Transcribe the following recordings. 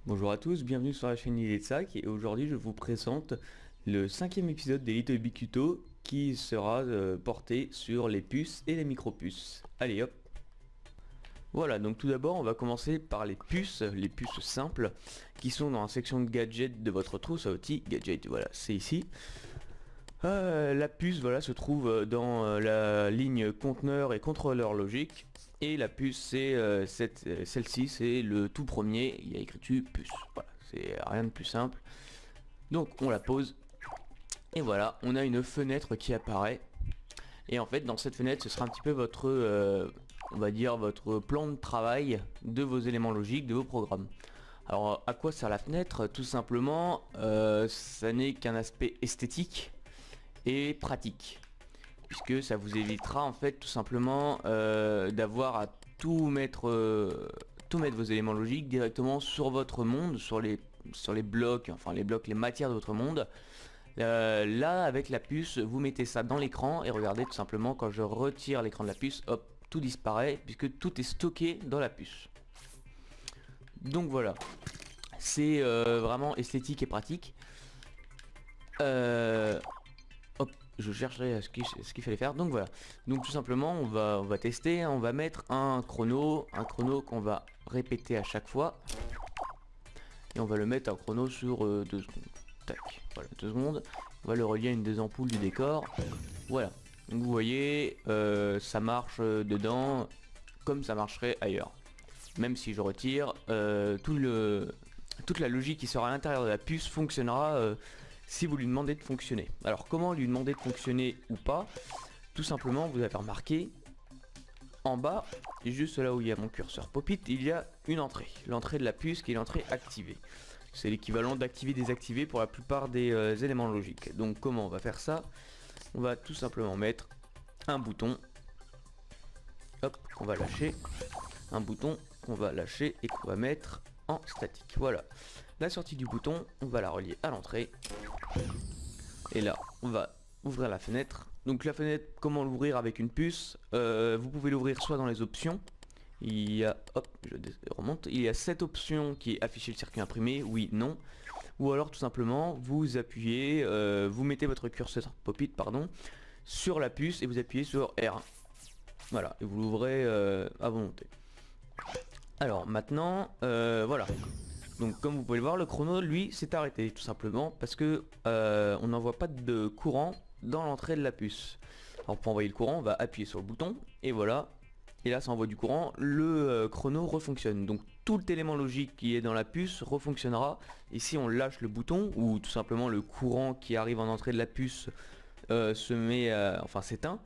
Bonjour à tous, bienvenue sur la chaîne Idée de Sac et aujourd'hui je vous présente le 5e épisode des Little Big Tuto qui sera porté sur les puces et les micro-puces. Allez hop. Voilà, donc tout d'abord on va commencer par les puces simples qui sont dans la section de gadgets de votre trousse à outils. Gadget, voilà, c'est ici. La puce voilà se trouve dans la ligne conteneur et contrôleur logique. Et la puce c'est celle-ci, c'est le tout premier, il y a écrit dessus puce. Voilà, c'est rien de plus simple. Donc on la pose. Et voilà, on a une fenêtre qui apparaît. Et en fait dans cette fenêtre ce sera un petit peu votre on va dire votre plan de travail de vos éléments logiques, de vos programmes. Alors à quoi sert la fenêtre? Tout simplement ça n'est qu'un aspect esthétique et pratique, puisque ça vous évitera en fait tout simplement d'avoir à tout mettre vos éléments logiques directement sur votre monde, sur les blocs, enfin les blocs, les matières de votre monde. Là avec la puce vous mettez ça dans l'écran et regardez tout simplement quand je retire l'écran de la puce, hop, tout disparaît puisque tout est stocké dans la puce. Donc voilà, c'est vraiment esthétique et pratique. Hop, je chercherai ce qu'il fallait faire. Donc voilà. Donc tout simplement, on va tester. On va mettre un chrono qu'on va répéter à chaque fois. Et on va le mettre un chrono sur 2 secondes. Tac, voilà, 2 secondes. On va le relier à une des ampoules du décor. Voilà. Donc vous voyez, ça marche dedans comme ça marcherait ailleurs. Même si je retire, toute la logique qui sera à l'intérieur de la puce fonctionnera si vous lui demandez de fonctionner. Alors comment lui demander de fonctionner ou pas? Tout simplement, vous avez remarqué en bas, juste là où il y a mon curseur pop-it, il y a une entrée. L'entrée de la puce qui est l'entrée activée. C'est l'équivalent d'activer désactiver pour la plupart des éléments logiques. Donc comment on va faire ça? On va tout simplement mettre un bouton. Hop, qu'on va lâcher. Un bouton qu'on va lâcher et qu'on va mettre en statique. Voilà. La sortie du bouton, on va la relier à l'entrée. Et là, on va ouvrir la fenêtre. Donc la fenêtre, comment l'ouvrir avec une puce? Vous pouvez l'ouvrir soit dans les options. Il y a, hop, je remonte. Il y a cette option qui est afficher le circuit imprimé, oui, non. Ou alors tout simplement, vous appuyez, vous mettez votre curseur pop-it, pardon, sur la puce et vous appuyez sur R1. Voilà, et vous l'ouvrez à volonté. Alors maintenant, voilà. Donc comme vous pouvez le voir, le chrono lui s'est arrêté tout simplement parce que on n'envoie pas de courant dans l'entrée de la puce. Alors pour envoyer le courant, on va appuyer sur le bouton et voilà. Et là ça envoie du courant, le chrono refonctionne. Donc tout élément logique qui est dans la puce refonctionnera. Et si on lâche le bouton ou tout simplement le courant qui arrive en entrée de la puce se met, enfin s'éteint,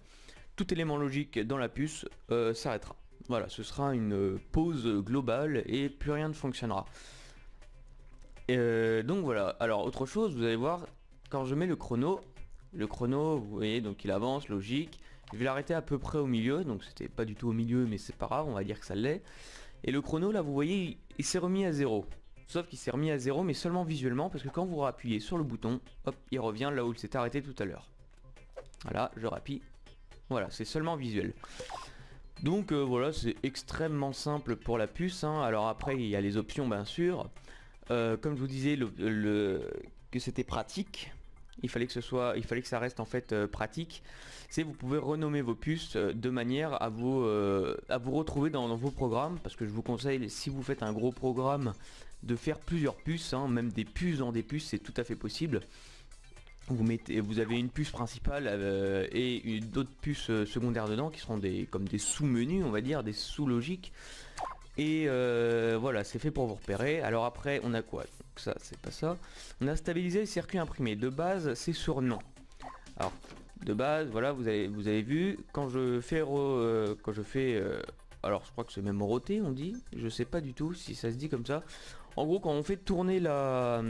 tout élément logique dans la puce s'arrêtera. Voilà, ce sera une pause globale et plus rien ne fonctionnera. Donc voilà, alors autre chose, vous allez voir, quand je mets le chrono, vous voyez, donc il avance, logique, je vais l'arrêter à peu près au milieu, donc c'était pas du tout au milieu, mais c'est pas grave, on va dire que ça l'est. Et le chrono, là, vous voyez, il s'est remis à 0. Sauf qu'il s'est remis à 0, mais seulement visuellement, parce que quand vous appuyez sur le bouton, hop, il revient là où il s'est arrêté tout à l'heure. Voilà, je rappuie. Voilà, c'est seulement visuel. Donc voilà, c'est extrêmement simple pour la puce, hein. Alors après, il y a les options, bien sûr. Comme je vous disais que c'était pratique, il fallait que ça reste en fait pratique. C'est vous pouvez renommer vos puces de manière à vous retrouver dans vos programmes, parce que je vous conseille, si vous faites un gros programme, de faire plusieurs puces, hein, même des puces dans des puces, c'est tout à fait possible. Vous avez une puce principale et d'autres puces secondaires dedans qui seront comme des sous-menus, on va dire, des sous-logiques. Et voilà, c'est fait pour vous repérer. Alors après, on a quoi? Donc ça, c'est pas ça. On a stabilisé le circuit imprimé. De base, c'est sur non. Alors, de base, voilà, vous avez vu, quand je fais, alors je crois que c'est même roté, on dit. Je sais pas du tout si ça se dit comme ça. En gros, quand on fait tourner la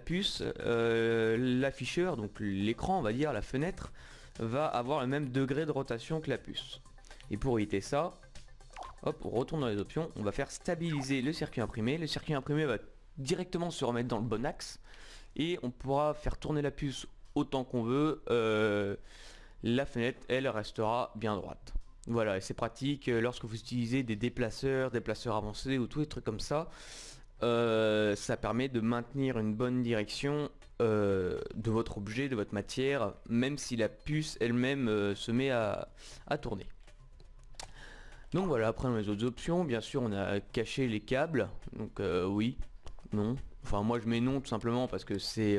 puce, l'afficheur, donc l'écran, on va dire, la fenêtre, va avoir le même degré de rotation que la puce. Et pour éviter ça, hop, on retourne dans les options, on va faire stabiliser le circuit imprimé. Le circuit imprimé va directement se remettre dans le bon axe et on pourra faire tourner la puce autant qu'on veut. La fenêtre, elle, restera bien droite. Voilà, et c'est pratique lorsque vous utilisez des déplaceurs avancés ou tous les trucs comme ça. ça permet de maintenir une bonne direction de votre objet, de votre matière, même si la puce elle-même se met à tourner. Donc voilà, après dans les autres options, bien sûr on a caché les câbles, donc oui, non, enfin moi je mets non tout simplement parce que c'est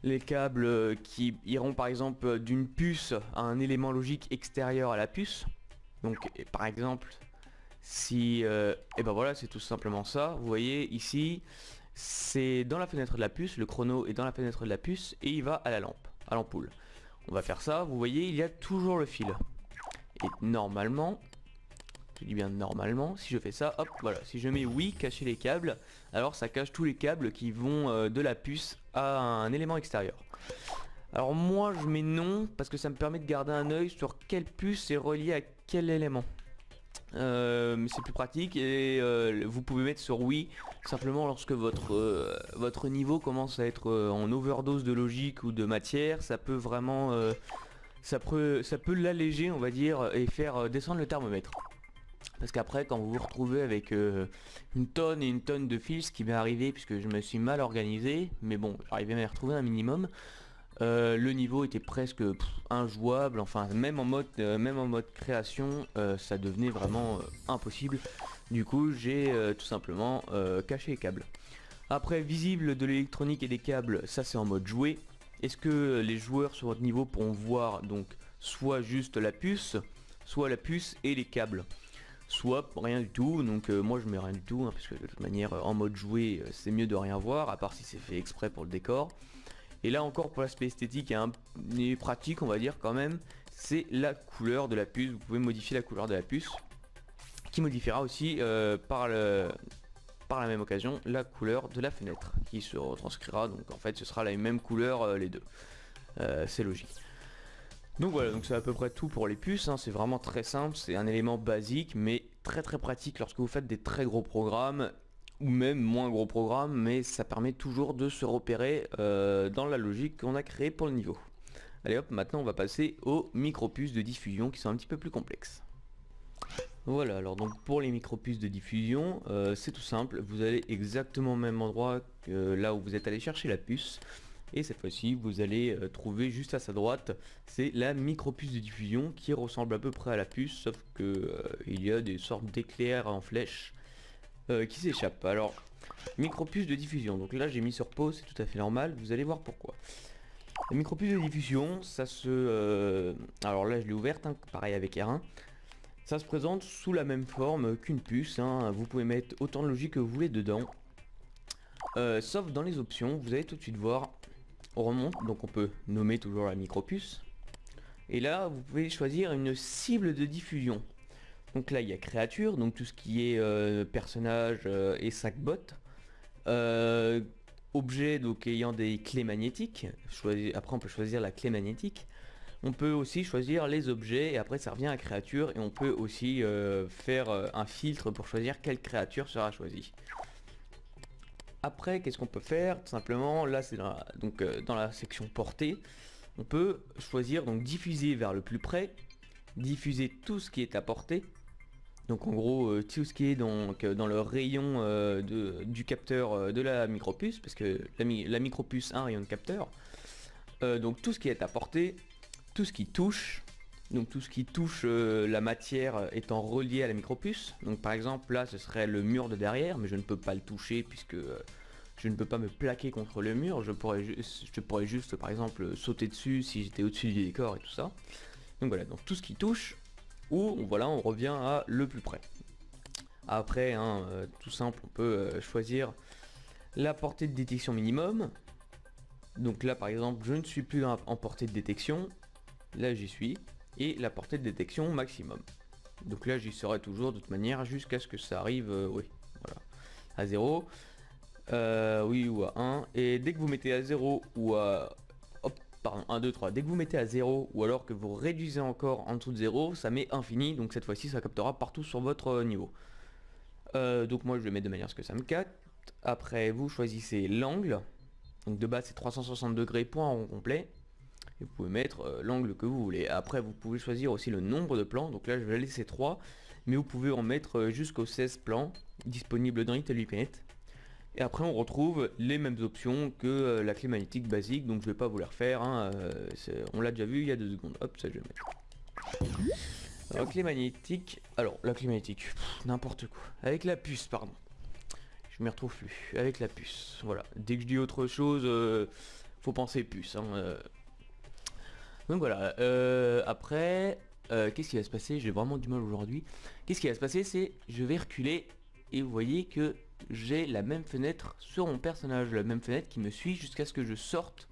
les câbles qui iront par exemple d'une puce à un élément logique extérieur à la puce. Donc par exemple si et ben voilà, c'est tout simplement ça. Vous voyez ici, c'est dans la fenêtre de la puce, le chrono est dans la fenêtre de la puce et il va à la lampe, à l'ampoule. On va faire ça, vous voyez, il y a toujours le fil. Et normalement, je dis bien normalement, si je fais ça, hop, voilà, si je mets oui, cacher les câbles, alors ça cache tous les câbles qui vont de la puce à un élément extérieur. Alors moi je mets non, parce que ça me permet de garder un œil sur quelle puce est reliée à quel élément. C'est plus pratique et vous pouvez mettre sur oui simplement lorsque votre niveau commence à être en overdose de logique ou de matière. Ça peut vraiment ça peut l'alléger, on va dire, et faire descendre le thermomètre. Parce qu'après quand vous vous retrouvez avec une tonne et une tonne de fils, ce qui m'est arrivé puisque je me suis mal organisé, mais bon j'arrivais à m'y retrouver un minimum. Le niveau était presque injouable, enfin même en mode création ça devenait vraiment impossible. Du coup j'ai tout simplement caché les câbles. Après visible de l'électronique et des câbles, ça c'est en mode jouer. Est-ce que les joueurs sur votre niveau pourront voir donc soit juste la puce, soit la puce et les câbles, soit rien du tout. Donc moi je mets rien du tout hein, parce que de toute manière en mode jouer c'est mieux de rien voir à part si c'est fait exprès pour le décor. Et là encore pour l'aspect esthétique et pratique on va dire quand même, c'est la couleur de la puce. Vous pouvez modifier la couleur de la puce qui modifiera aussi par la même occasion la couleur de la fenêtre qui se retranscrira, donc en fait ce sera la même couleur les deux. C'est logique. Donc voilà, donc c'est à peu près tout pour les puces, hein. C'est vraiment très simple, c'est un élément basique mais très pratique lorsque vous faites des très gros programmes ou même moins gros programmes, mais ça permet toujours de se repérer dans la logique qu'on a créée pour le niveau. Allez hop, maintenant on va passer aux micro-puces de diffusion qui sont un petit peu plus complexes. Voilà, alors donc pour les micro-puces de diffusion, c'est tout simple, vous allez exactement au même endroit que là où vous êtes allé chercher la puce. Et cette fois-ci, vous allez trouver juste à sa droite, c'est la micro-puce de diffusion qui ressemble à peu près à la puce, sauf que il y a des sortes d'éclairs en flèche qui s'échappent. Alors, micro-puce de diffusion, donc là j'ai mis sur pause, c'est tout à fait normal, vous allez voir pourquoi. La micro-puce de diffusion, ça se... alors là je l'ai ouverte, hein, pareil avec R1. Ça se présente sous la même forme qu'une puce, hein. Vous pouvez mettre autant de logique que vous voulez dedans. Sauf dans les options, vous allez tout de suite voir, on remonte, donc on peut nommer toujours la micro-puce. Et là, vous pouvez choisir une cible de diffusion. Donc là, il y a créature, donc tout ce qui est personnage et sac-bot. Objet, donc ayant des clés magnétiques. Après, on peut choisir la clé magnétique. On peut aussi choisir les objets et après ça revient à créature et on peut aussi faire un filtre pour choisir quelle créature sera choisie. Après qu'est-ce qu'on peut faire? Tout simplement là c'est dans la section portée, on peut choisir donc diffuser vers le plus près, diffuser tout ce qui est à portée. Donc en gros tout ce qui est donc dans le rayon du capteur de la micropuce, parce que la micropuce a un rayon de capteur. Donc tout ce qui est à portée, tout ce qui touche, donc tout ce qui touche la matière étant relié à la micropuce. Donc par exemple là ce serait le mur de derrière, mais je ne peux pas le toucher puisque je ne peux pas me plaquer contre le mur. Je pourrais juste par exemple sauter dessus si j'étais au-dessus du décor et tout ça. Donc voilà, donc tout ce qui touche, ou voilà, on revient à le plus près. Après hein, tout simple, on peut choisir la portée de détection minimum. Donc là par exemple je ne suis plus en portée de détection, là j'y suis, et la portée de détection maximum. Donc là j'y serai toujours de toute manière jusqu'à ce que ça arrive oui, voilà, à 0, oui, ou à 1, et dès que vous mettez à 0 ou à... hop, pardon, 1, 2, 3, dès que vous mettez à 0 ou alors que vous réduisez encore en dessous de 0, ça met infini, donc cette fois-ci ça captera partout sur votre niveau. Donc moi je le mets de manière à ce que ça me capte. Après vous choisissez l'angle. Donc de base c'est 360 degrés point rond complet. Et vous pouvez mettre l'angle que vous voulez. Après vous pouvez choisir aussi le nombre de plans. Donc là je vais laisser 3. Mais vous pouvez en mettre jusqu'aux 16 plans disponibles dans Little Big Planet. Et après on retrouve les mêmes options que la clé magnétique basique, donc je vais pas vous les refaire, hein, on l'a déjà vu il y a 2 secondes. Hop, ça je vais mettre. Alors clé magnétique, alors la clé magnétique, n'importe quoi. Avec la puce, pardon. Je m'y retrouve plus. Avec la puce, voilà. Dès que je dis autre chose, faut penser puce. Hein, Donc voilà, après, qu'est-ce qui va se passer? J'ai vraiment du mal aujourd'hui. Qu'est-ce qui va se passer? C'est, je vais reculer et vous voyez que j'ai la même fenêtre sur mon personnage, la même fenêtre qui me suit jusqu'à ce que je sorte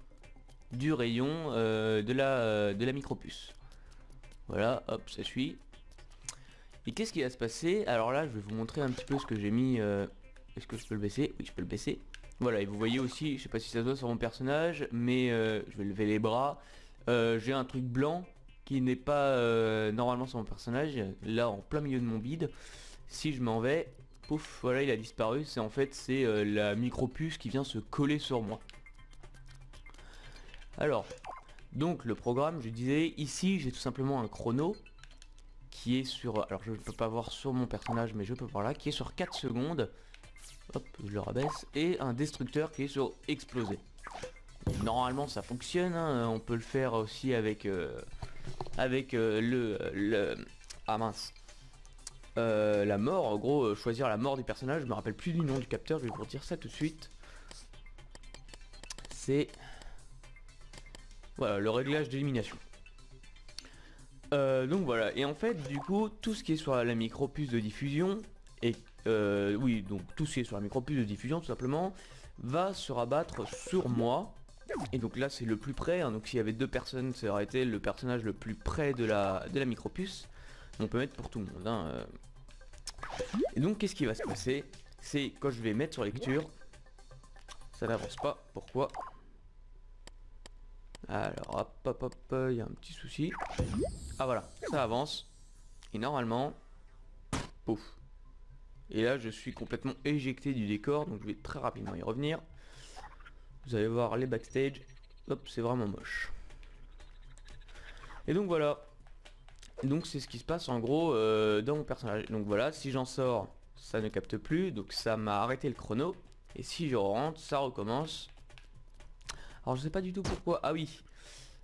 du rayon de la micropuce. Voilà, hop, ça suit. Et qu'est-ce qui va se passer? Alors là, je vais vous montrer un petit peu ce que j'ai mis. Est-ce que je peux le baisser? Oui, je peux le baisser. Voilà, et vous voyez aussi, je sais pas si ça se voit sur mon personnage, mais je vais lever les bras. J'ai un truc blanc qui n'est pas normalement sur mon personnage, là en plein milieu de mon bide. Si je m'en vais, pouf, voilà, il a disparu. C'est en fait c'est la micropuce qui vient se coller sur moi. Alors, donc le programme, je disais, ici j'ai tout simplement un chrono qui est sur, alors je ne peux pas voir sur mon personnage mais je peux voir là, qui est sur 4 secondes. Hop, je le rabaisse. Et un destructeur qui est sur exploser. Donc, normalement ça fonctionne, hein. On peut le faire aussi avec ah mince, la mort. En gros, choisir la mort du personnage. Je me rappelle plus du nom du capteur, je vais vous dire ça tout de suite. C'est, voilà, le réglage d'élimination. Donc voilà, et en fait du coup tout ce qui est sur la micropuce de diffusion, et oui, donc tout ce qui est sur la micropuce de diffusion tout simplement va se rabattre sur moi. Et donc là c'est le plus près, hein. Donc s'il y avait 2 personnes, ça aurait été le personnage le plus près de la micropuce. On peut mettre pour tout le monde, hein. Et donc qu'est-ce qui va se passer? C'est quand je vais mettre sur lecture, ça n'avance pas. Pourquoi? Alors hop hop hop, il y a un petit souci. Ah voilà, ça avance. Et normalement, pouf. Et là je suis complètement éjecté du décor, donc je vais très rapidement y revenir. Vous allez voir les backstage. Hop, c'est vraiment moche. Et donc voilà. Donc c'est ce qui se passe en gros dans mon personnage. Donc voilà, si j'en sors, ça ne capte plus. Donc ça m'a arrêté le chrono. Et si je rentre, ça recommence. Alors je sais pas du tout pourquoi. Ah oui.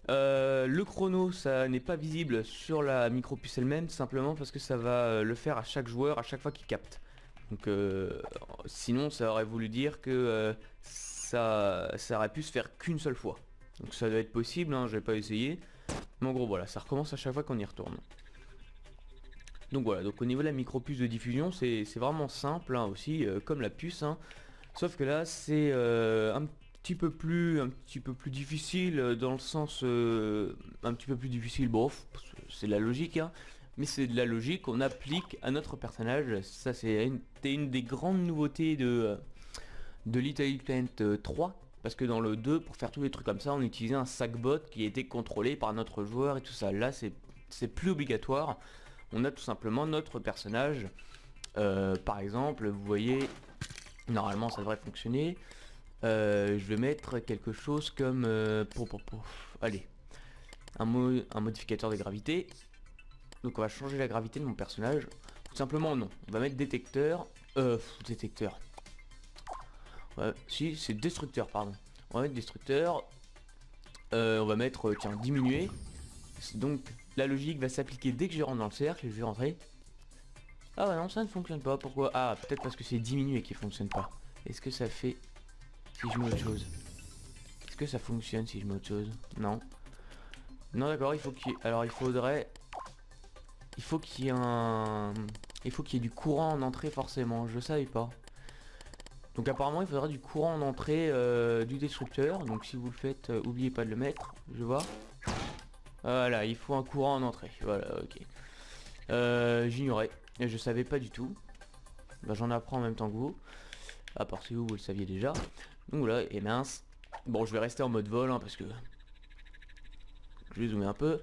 Le chrono, ça n'est pas visible sur la micropuce elle-même, simplement parce que ça va le faire à chaque joueur, à chaque fois qu'il capte. Donc sinon ça aurait voulu dire que ça aurait pu se faire qu'une seule fois. Donc ça doit être possible, hein, je vais pas essayer. Mais en gros voilà, ça recommence à chaque fois qu'on y retourne. Donc voilà, donc au niveau de la micropuce de diffusion, c'est vraiment simple, hein, aussi, comme la puce, hein. Sauf que là c'est un petit peu plus difficile, dans le sens un petit peu plus difficile, bon, c'est de la logique, hein. Mais c'est de la logique qu'on applique à notre personnage. Ça c'est une des grandes nouveautés de Little Planet 3, parce que dans le 2, pour faire tous les trucs comme ça, on utilisait un sac-bot qui était contrôlé par notre joueur et tout ça. Là c'est plus obligatoire. On a tout simplement notre personnage. Par exemple, vous voyez, normalement ça devrait fonctionner. Je vais mettre quelque chose comme allez, un modificateur de gravité. Donc on va changer la gravité de mon personnage. Tout simplement non. On va mettre détecteur. Détecteur. Ouais, si, c'est destructeur, pardon. On va mettre destructeur. On va mettre, tiens, diminuer. Donc la logique va s'appliquer dès que je rentre dans le cercle. Je vais rentrer. Ah ouais non, ça ne fonctionne pas. Pourquoi? Ah, peut-être parce que c'est diminué qui fonctionne pas. Est-ce que ça fait si je mets autre chose? Est-ce que ça fonctionne si je mets autre chose? Non. Non d'accord, il faut qu'il y ait... Alors il faudrait... Il faut qu'il y ait un... Il faut qu'il y ait du courant en entrée forcément, je savais pas. Donc apparemment il faudra du courant en entrée du destructeur. Donc si vous le faites, oubliez pas de le mettre, je vois. Voilà, il faut un courant en entrée, voilà, ok. J'ignorais, je savais pas du tout. Bah, j'en apprends en même temps que vous. À part si vous le saviez déjà. Donc voilà, et mince. Bon, je vais rester en mode vol, hein, parce que... Je vais zoomer un peu.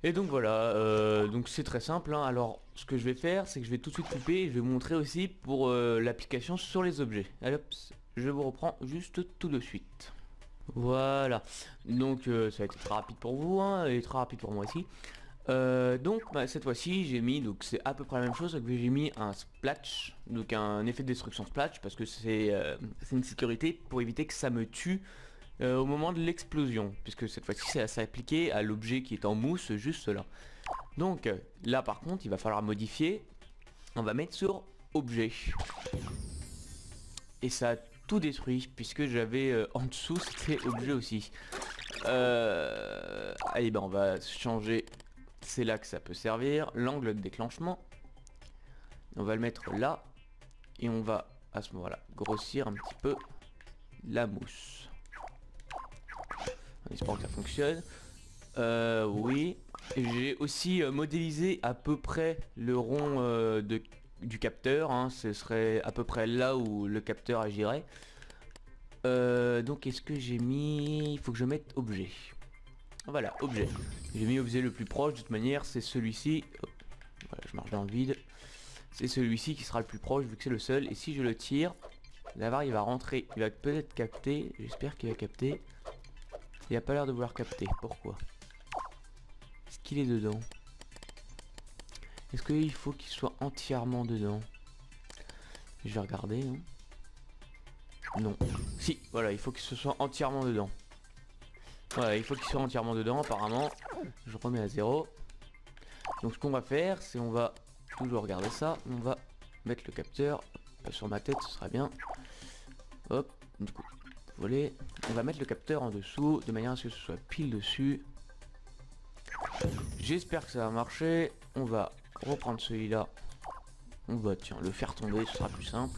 Et donc voilà, donc c'est très simple, hein. Alors ce que je vais faire, c'est que je vais tout de suite couper et je vais vous montrer aussi pour l'application sur les objets. Allez hop, je vous reprends juste tout de suite. Voilà, donc ça va être très rapide pour vous, hein, et très rapide pour moi aussi. Donc bah, cette fois-ci j'ai mis, donc c'est à peu près la même chose, sauf que j'ai mis un splash, donc un effet de destruction splash, parce que c'est une sécurité pour éviter que ça me tue au moment de l'explosion, puisque cette fois-ci c'est appliqué à l'objet qui est en mousse juste là. Donc là par contre il va falloir modifier, on va mettre sur objet. Et ça a tout détruit, puisque j'avais en dessous c'était objet aussi. Allez ben on va changer. C'est là que ça peut servir, l'angle de déclenchement. On va le mettre là. Et on va à ce moment-là grossir un petit peu la mousse. En espérant que ça fonctionne. Oui. J'ai aussi modélisé à peu près le rond du capteur. Hein. Ce serait à peu près là où le capteur agirait. Donc est-ce que j'ai mis... Il faut que je mette objet. Voilà, objet. J'ai mis objet le plus proche, de toute manière, c'est celui-ci. Voilà, je marche dans le vide. C'est celui-ci qui sera le plus proche, vu que c'est le seul. Et si je le tire, l'avare il va rentrer. Il va peut-être capter. J'espère qu'il va capter. Il a pas l'air de vouloir capter. Pourquoi? Est-ce qu'il est dedans? Est-ce qu'il faut qu'il soit entièrement dedans? Je vais regarder. Hein. Non. Si, voilà, il faut qu'il se soit entièrement dedans. Voilà, il faut qu'il soit entièrement dedans apparemment. Je remets à 0. Donc ce qu'on va faire, c'est on va toujours regarder ça. On va mettre le capteur sur ma tête, ce sera bien. Hop, du coup, voler. On va mettre le capteur en dessous, de manière à ce que ce soit pile dessus. J'espère que ça va marcher. On va reprendre celui-là. On va, tiens, le faire tomber, ce sera plus simple.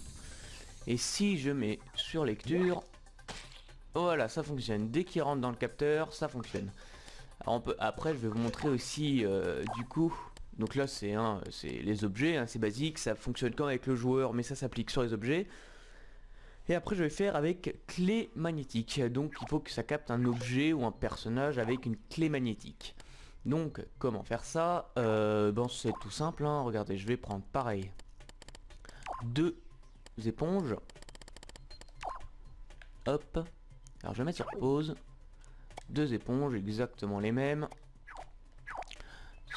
Et si je mets sur lecture... Voilà, ça fonctionne. Dès qu'il rentre dans le capteur, ça fonctionne. Alors après, je vais vous montrer aussi du coup. Donc là, c'est les objets, hein, c'est basique. Ça fonctionne comme avec le joueur, mais ça s'applique sur les objets. Et après, je vais faire avec clé magnétique. Donc, il faut que ça capte un objet ou un personnage avec une clé magnétique. Donc, comment faire ça? Bon, c'est tout simple. Hein. Regardez, je vais prendre pareil. 2 éponges. Hop. Alors je vais mettre sur pause. 2 éponges, exactement les mêmes.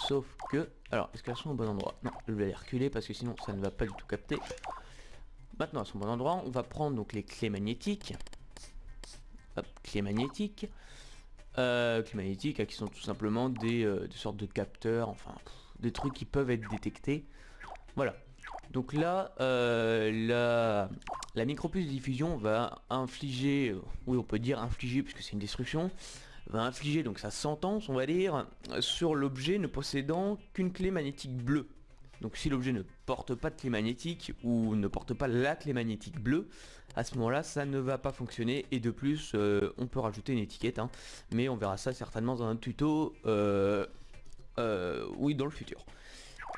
Sauf que... Alors, est-ce qu'elles sont au bon endroit? Non, je vais les reculer parce que sinon ça ne va pas du tout capter. Maintenant, elles sont au bon endroit. On va prendre donc les clés magnétiques. Hop, clés magnétiques. Clés magnétiques qui sont tout simplement des sortes de capteurs. Enfin, des trucs qui peuvent être détectés. Voilà. Donc là, la micropuce de diffusion va infliger, oui on peut dire infliger puisque c'est une destruction, va infliger donc sa sentence on va dire sur l'objet ne possédant qu'une clé magnétique bleue. Donc si l'objet ne porte pas de clé magnétique ou ne porte pas la clé magnétique bleue, à ce moment là ça ne va pas fonctionner et de plus on peut rajouter une étiquette hein, mais on verra ça certainement dans un tuto oui dans le futur.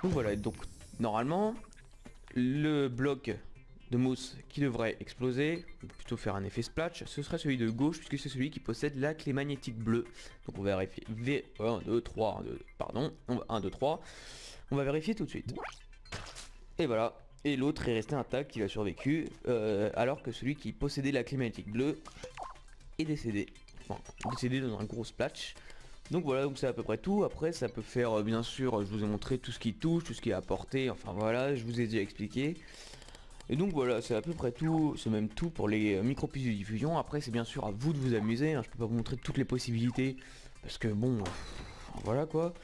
Donc voilà, donc normalement le bloc de mousse qui devrait exploser, ou plutôt faire un effet splash, ce serait celui de gauche puisque c'est celui qui possède la clé magnétique bleue. Donc on va vérifier 1, 2, 3, 1, 2, pardon, 1, 2, 3. On va vérifier tout de suite. Et voilà. Et l'autre est resté intact, il a survécu, alors que celui qui possédait la clé magnétique bleue est décédé. Enfin, décédé dans un gros splash. Donc voilà, donc c'est à peu près tout. Après ça peut faire bien sûr, je vous ai montré tout ce qui touche, tout ce qui est apporté, enfin voilà, je vous ai déjà expliqué. Et donc voilà, c'est à peu près tout, c'est même tout pour les micropuces de diffusion. Après c'est bien sûr à vous de vous amuser, hein. Je peux pas vous montrer toutes les possibilités, parce que bon, voilà quoi.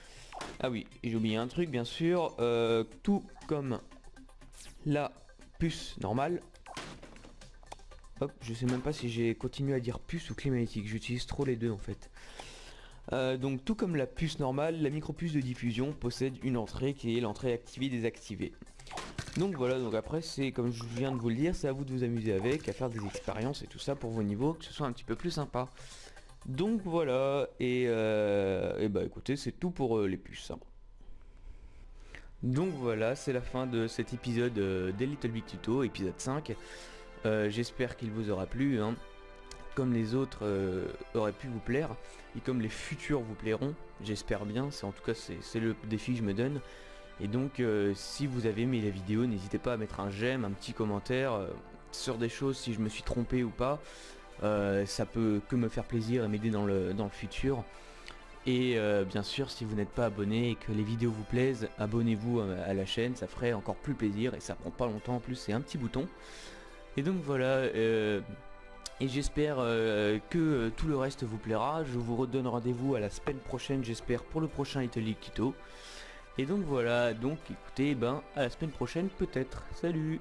Ah oui, et j'ai oublié un truc bien sûr, tout comme la puce normale. Hop, je sais même pas si j'ai continué à dire puce ou clé magnétique, j'utilise trop les deux en fait. Donc tout comme la puce normale, la micropuce de diffusion possède une entrée qui est l'entrée activée désactivée. Donc voilà, donc après c'est comme je viens de vous le dire, c'est à vous de vous amuser avec, à faire des expériences et tout ça pour vos niveaux, que ce soit un petit peu plus sympa. Donc voilà, et bah écoutez, c'est tout pour les puces. Hein. Donc voilà, c'est la fin de cet épisode des Little Big Tuto, épisode 5. J'espère qu'il vous aura plu. Hein. Comme les autres auraient pu vous plaire et comme les futurs vous plairont, j'espère bien, en tout cas c'est le défi que je me donne. Et donc si vous avez aimé la vidéo, n'hésitez pas à mettre un j'aime, un petit commentaire sur des choses si je me suis trompé ou pas. Ça peut que me faire plaisir et m'aider dans le futur. Et bien sûr, si vous n'êtes pas abonné et que les vidéos vous plaisent, abonnez-vous à la chaîne, ça ferait encore plus plaisir et ça prend pas longtemps en plus, c'est un petit bouton. Et donc voilà, et j'espère que tout le reste vous plaira. Je vous redonne rendez-vous à la semaine prochaine, j'espère, pour le prochain Little League Tuto. Et donc voilà, donc écoutez, ben à la semaine prochaine peut-être. Salut!